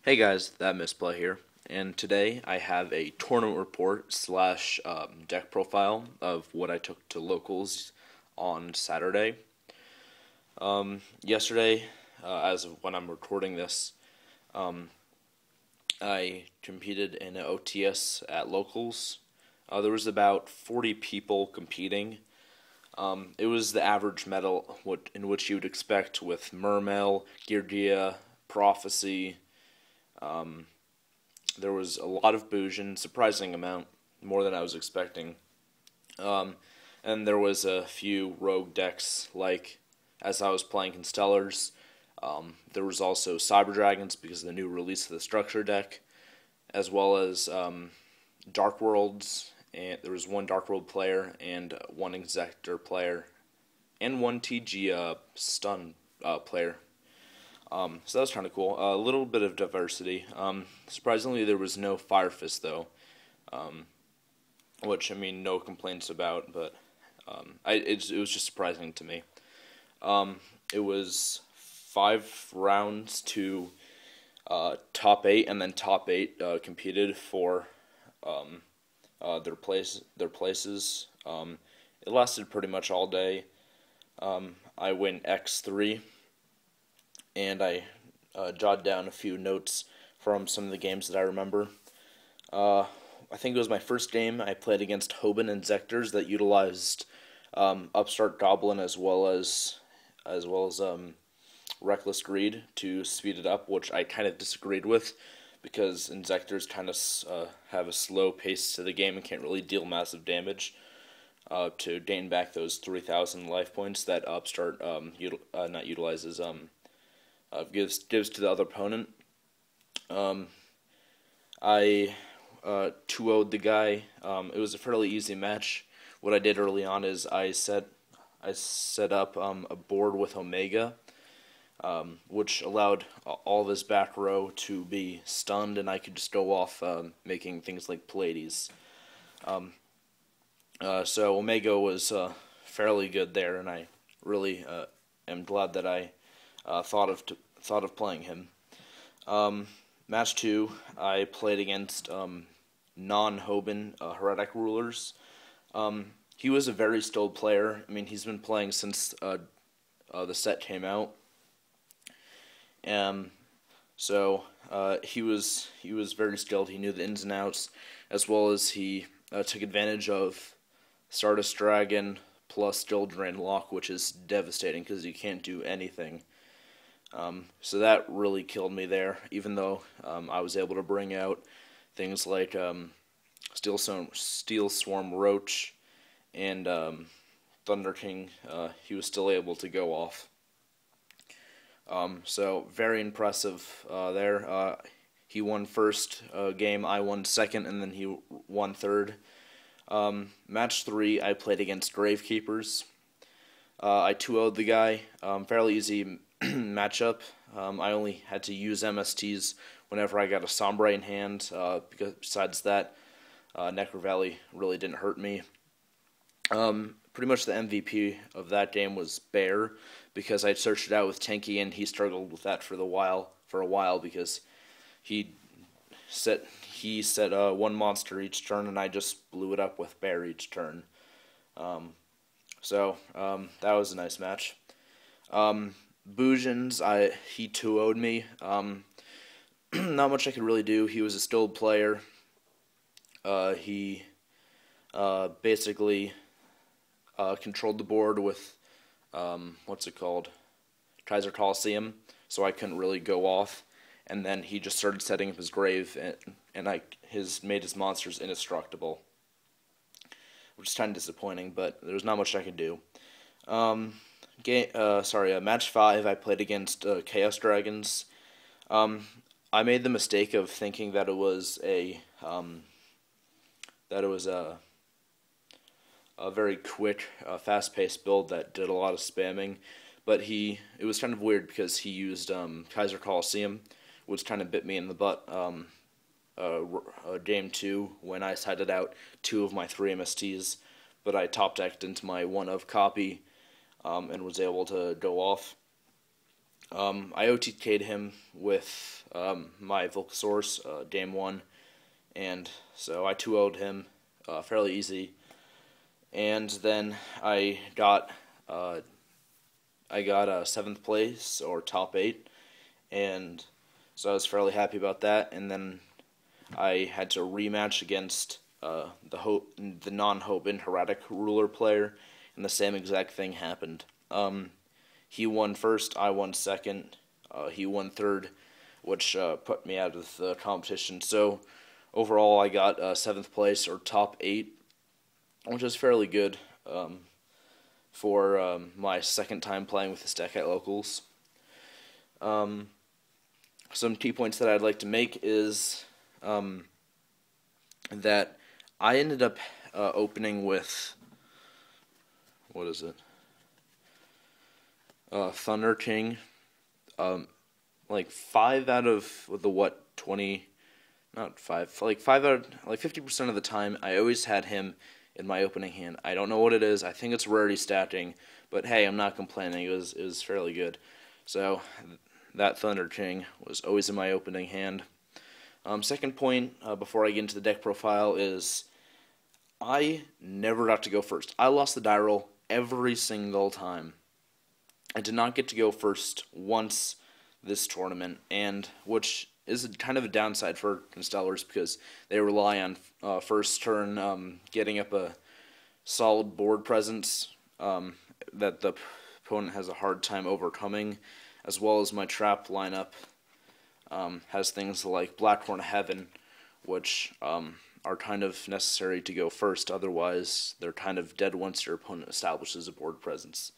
Hey guys, that misplay here, and today I have a tournament report slash deck profile of what I took to locals on Saturday. Yesterday, as of when I'm recording this, I competed in an OTS at locals. There was about 40 people competing. It was the average medal in which you would expect with Mermail, Girgia, Prophecy. There was a lot of Bujin, surprising amount, more than I was expecting. Um, and there was a few rogue decks, like as I was playing Constellars. There was also Cyber Dragons because of the new release of the structure deck, as well as Dark Worlds. And there was one Dark World player and one Exector player, and one TG stun player. So that was kind of cool. A little bit of diversity. Surprisingly, there was no Fire Fist though, which I mean, no complaints about, but it was just surprising to me. It was 5 rounds to top eight, and then top eight competed for their places. It lasted pretty much all day. I went X3, and I jotted down a few notes from some of the games that I remember. I think it was my first game. I played against Hoban and Zectors that utilized Upstart Goblin as well as Reckless Greed to speed it up, which I kind of disagreed with because Inzectors kind of have a slow pace to the game and can't really deal massive damage to gain back those 3,000 life points that Upstart not utilizes gives to the other opponent. I 2-0'd the guy. It was a fairly easy match. What I did early on is I set up a board with Omega, which allowed all of his back row to be stunned, and I could just go off making things like Pallades. So Omega was fairly good there, and I really am glad that I thought of playing him. Match 2, I played against non-Hoban Heretic Rulers. He was a very skilled player. I mean, he's been playing since the set came out. So he was very skilled. He knew the ins and outs, as well as he took advantage of Stardust Dragon plus Still Drain Lock, which is devastating because you can't do anything. So that really killed me there, even though I was able to bring out things like Steel Swarm Roach and Thunder King. He was still able to go off. So very impressive there. He won first game, I won second, and then he won third. Match 3, I played against Gravekeepers. I 2-0'd the guy. Fairly easy matchup. I only had to use MSTs whenever I got a Sombre in hand. Because besides that, Necro Valley really didn't hurt me. Pretty much the MVP of that game was Bear, because I searched it out with Tanky, and he struggled with that for a while because he set one monster each turn, and I just blew it up with Bear each turn. So that was a nice match. Bujins, he 2-0'd me. Not much I could really do. He was a skilled player. He basically controlled the board with what's it called, Kaiser Coliseum, so I couldn't really go off. And then he just started setting up his grave, and made his monsters indestructible, which is kind of disappointing. But there was not much I could do. Match 5, I played against Chaos Dragons. I made the mistake of thinking that it was a very quick, fast-paced build that did a lot of spamming, but it was kind of weird because he used Kaiser Coliseum, which kind of bit me in the butt. Game 2, when I sided out 2 of my 3 MSTs, but I top-decked into my 1-of copy, and was able to go off. I OTK'd him with my Volcasaurus, Dame 1, and so I 2-0'd him fairly easy. And then I got 7th place, or top 8, and so I was fairly happy about that. And then I had to rematch against the non-Hoban Heretic ruler player, and the same exact thing happened. He won first, I won second, he won third, which put me out of the competition. So overall, I got 7th place, or top 8, which is fairly good for my second time playing with this deck at locals. Some key points that I'd like to make is that I ended up opening with, what is it? Thunder King. Like 5 out of the 20, not 5, like 5 out, like 50% of the time, I always had him in my opening hand. I don't know what it is. I think it's rarity stacking, but hey, I'm not complaining. It was fairly good. So that Thunder King was always in my opening hand. Second point, before I get into the deck profile, is I never got to go first. I lost the die roll every single time. I did not get to go first once this tournament, and which is kind of a downside for Constellars because they rely on first turn getting up a solid board presence that the opponent has a hard time overcoming, as well as my trap lineup has things like Blackhorn Heaven, which are kind of necessary to go first. Otherwise, they're kind of dead once your opponent establishes a board presence.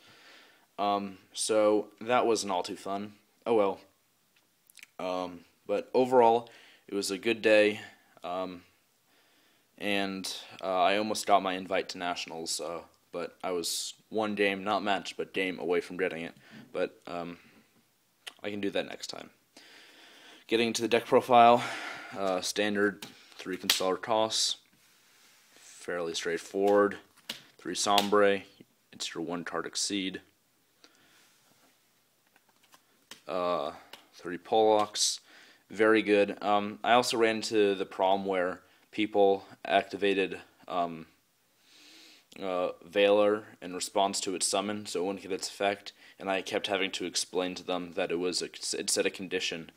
So that wasn't all too fun. Oh well. But overall, it was a good day, and I almost got my invite to Nationals, but I was one game, not match, but game away from getting it. But I can do that next time. Getting into the deck profile, standard 3 Constellar toss, fairly straightforward. 3 Sombre, it's your 1 card exceed. 3 Pollux, very good. I also ran into the problem where people activated Valor in response to its summon, so it wouldn't get its effect, and I kept having to explain to them that it set a condition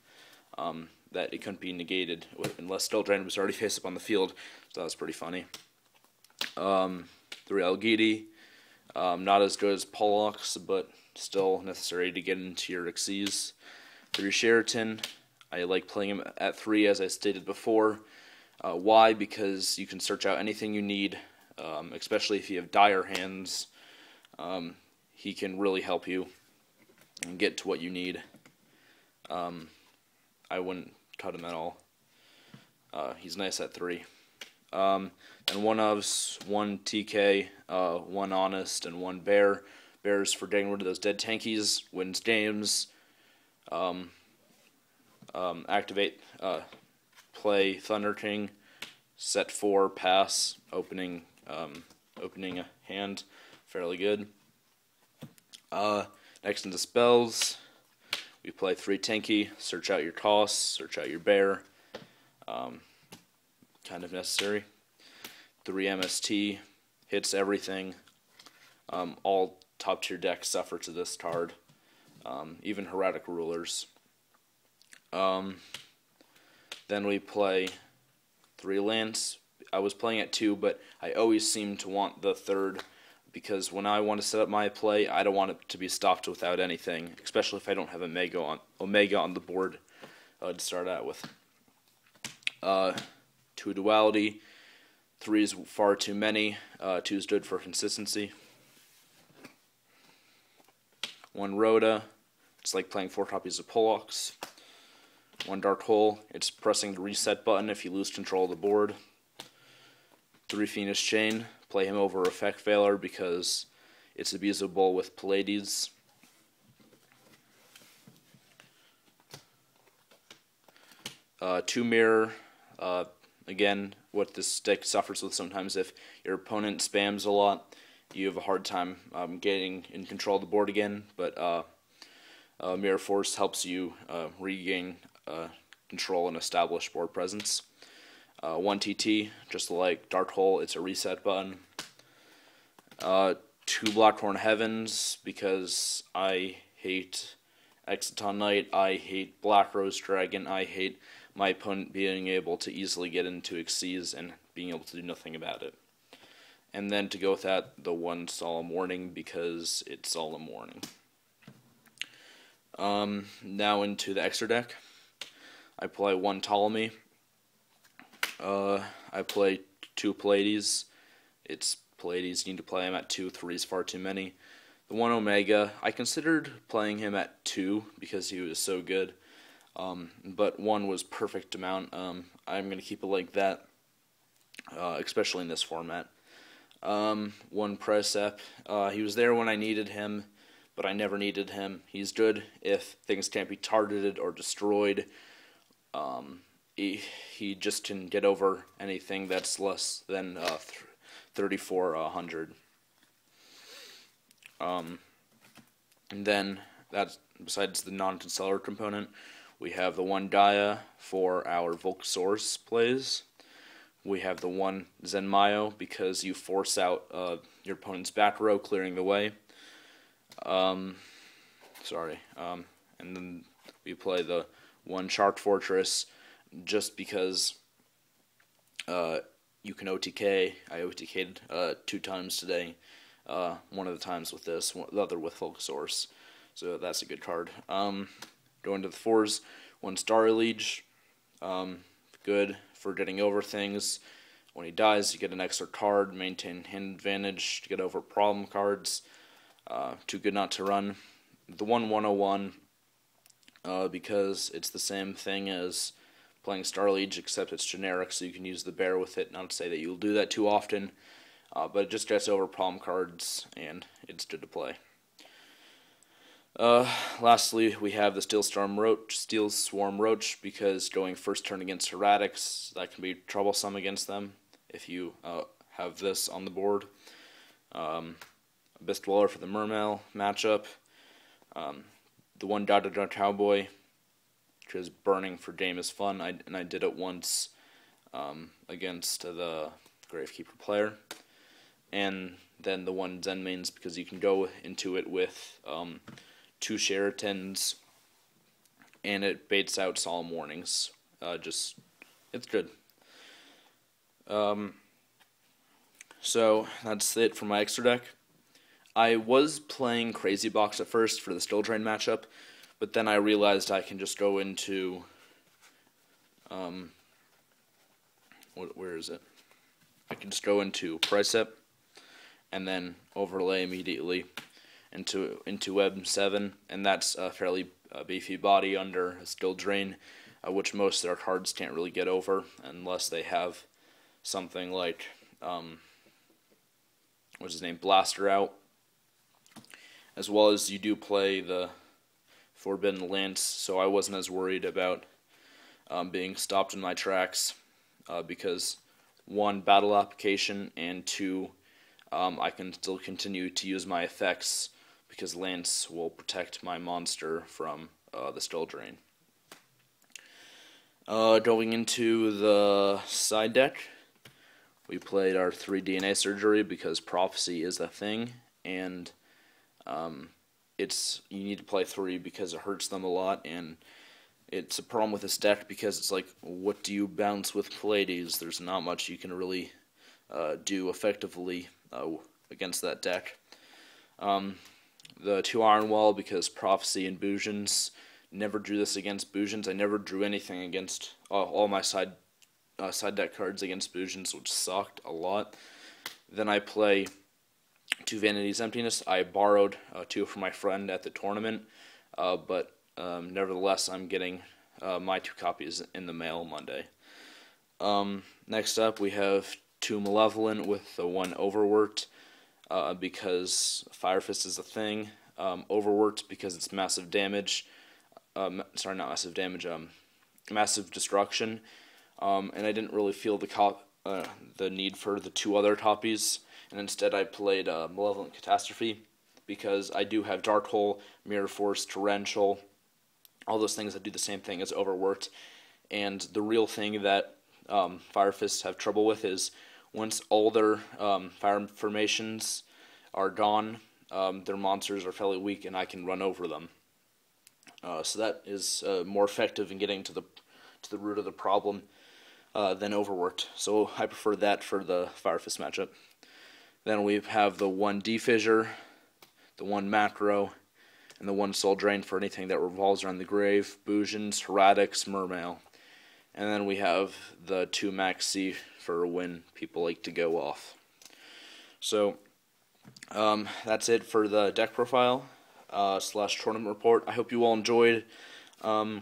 that it couldn't be negated unless Still Drain was already face up on the field, so that was pretty funny. 3 Algidi, not as good as Pollux, but still necessary to get into your Xyz. 3 Sheraton, I like playing him at 3 as I stated before. Why? Because you can search out anything you need, especially if you have dire hands. He can really help you and get to what you need. I wouldn't cut him at all. He's nice at 3. And 1 Ovs, 1 TK, 1 Honest, and 1 Bear. Bears for getting rid of those dead tankies, wins games. Activate, play Thunder King, set 4, pass, opening a hand, fairly good. Next into spells, we play 3 Tanky, search out your costs, search out your bear, kind of necessary. 3 MST, hits everything. All top tier decks suffer to this card, even Heretic Rulers. Then we play 3 Lance. I was playing at 2, but I always seem to want the 3rd, because when I want to set up my play, I don't want it to be stopped without anything, especially if I don't have Omega on the board to start out with. 2 Duality. 3 is far too many. 2 is good for consistency. 1 Rhoda. It's like playing 4 copies of Pollux. 1 Dark Hole. It's pressing the reset button if you lose control of the board. 3 Phoenix Chain. Play him over Effect Valor because it's abusable with Pallades. 2 Mirror. Again, what this deck suffers with sometimes, if your opponent spams a lot, you have a hard time getting in control of the board again, but Mirror Force helps you regain control and establish board presence. 1 TT, just like Dark Hole, it's a reset button. 2 Blackhorn Heavens, because I hate Exciton Knight, I hate Black Rose Dragon, I hate my opponent being able to easily get into Xyz and being able to do nothing about it. And then to go with that, the 1 Solemn Warning, because it's Solemn Warning. Now into the extra deck. I play 1 Ptolemy. I play 2 Pleiades. It's Pleiades, you need to play him at 2, 3 is far too many. The 1 Omega, I considered playing him at 2 because he was so good, but 1 was perfect amount. I'm going to keep it like that, especially in this format. 1 Precep, he was there when I needed him, but I never needed him. He's good if things can't be targeted or destroyed. He just can get over anything that's less than 3,400. And then, that's besides the non-Constellar component, we have the 1 Gaia for our Volcasaurus plays. We have the 1 Zenmayo because you force out your opponent's back row, clearing the way. And then we play the 1 Shark Fortress just because you can OTK. I OTK'd 2 times today. One of the times with this, the other with Volcasaurus. So that's a good card. Going to the 4s, 1 Starry Liege. Good for getting over things. When he dies, you get an extra card. Maintain hand advantage to get over problem cards. Too good not to run. The 1 101, because it's the same thing as playing Star Liege, except it's generic, so you can use the bear with it. Not to say that you'll do that too often, but it just gets over problem cards, and it's good to play. Lastly, we have the Steel Swarm Roach, because going first turn against Erratics, that can be troublesome against them if you have this on the board. Abyss Dweller for the Mermail matchup. The 1 Dada Cowboy, because burning for game is fun, and I did it once against the Gravekeeper player. And then the 1 Zen Mains, because you can go into it with 2 Sheratons, and it baits out Solemn Warnings. It's good. So that's it for my extra deck. I was playing Crazy Box at first for the Still Drain matchup, but then I realized I can just go into where is it? I can just go into Precep and then overlay immediately into M7, and that's a fairly beefy body under a Still Drain, which most of their cards can't really get over unless they have something like what's his name, Blaster out, as well as you do play the Forbidden Lance, so I wasn't as worried about being stopped in my tracks because 1, battle application, and 2, I can still continue to use my effects because Lance will protect my monster from the Still Drain. Going into the side deck, we played our 3 DNA Surgery because Prophecy is a thing, and you need to play 3 because it hurts them a lot, and it's a problem with this deck because it's like, what do you bounce with Pleiades? There's not much you can really do effectively against that deck. The 2 Iron Wall because Prophecy and Boosions. Never drew this against Boosions. I never drew anything against all my side deck cards against Boosions, which sucked a lot. Then I play 2 Vanities Emptiness. I borrowed 2 from my friend at the tournament, but nevertheless, I'm getting my 2 copies in the mail Monday. Next up, we have 2 Malevolent with the 1 Overworked, because Fire Fist is a thing. Overworked because it's massive damage. Sorry, not massive damage. Massive destruction. And I didn't really feel the need for the 2 other copies, and instead I played Malevolent Catastrophe because I do have Dark Hole, Mirror Force, Torrential, all those things that do the same thing as Overworked. And the real thing that Fire Fists have trouble with is once all their fire formations are gone, their monsters are fairly weak and I can run over them. So that is more effective in getting to the root of the problem than Overworked. So I prefer that for the Fire Fist matchup. Then we have the 1 Defissure, the 1 Macro, and the 1 Soul Drain for anything that revolves around the grave, Bujins, Heretics, Mermail. And then we have the 2 Maxi for when people like to go off. So that's it for the deck profile / tournament report. I hope you all enjoyed. I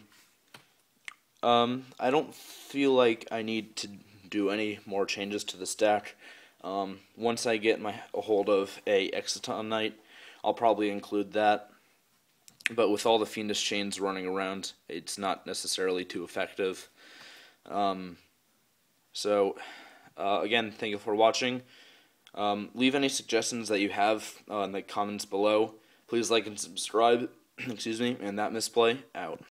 don't feel like I need to do any more changes to this deck. Once I get a hold of a Exciton Knight, I'll probably include that. But with all the Fiendish Chains running around, it's not necessarily too effective. Again, thank you for watching. Leave any suggestions that you have in the comments below. Please like and subscribe. Excuse me, and that misplay out.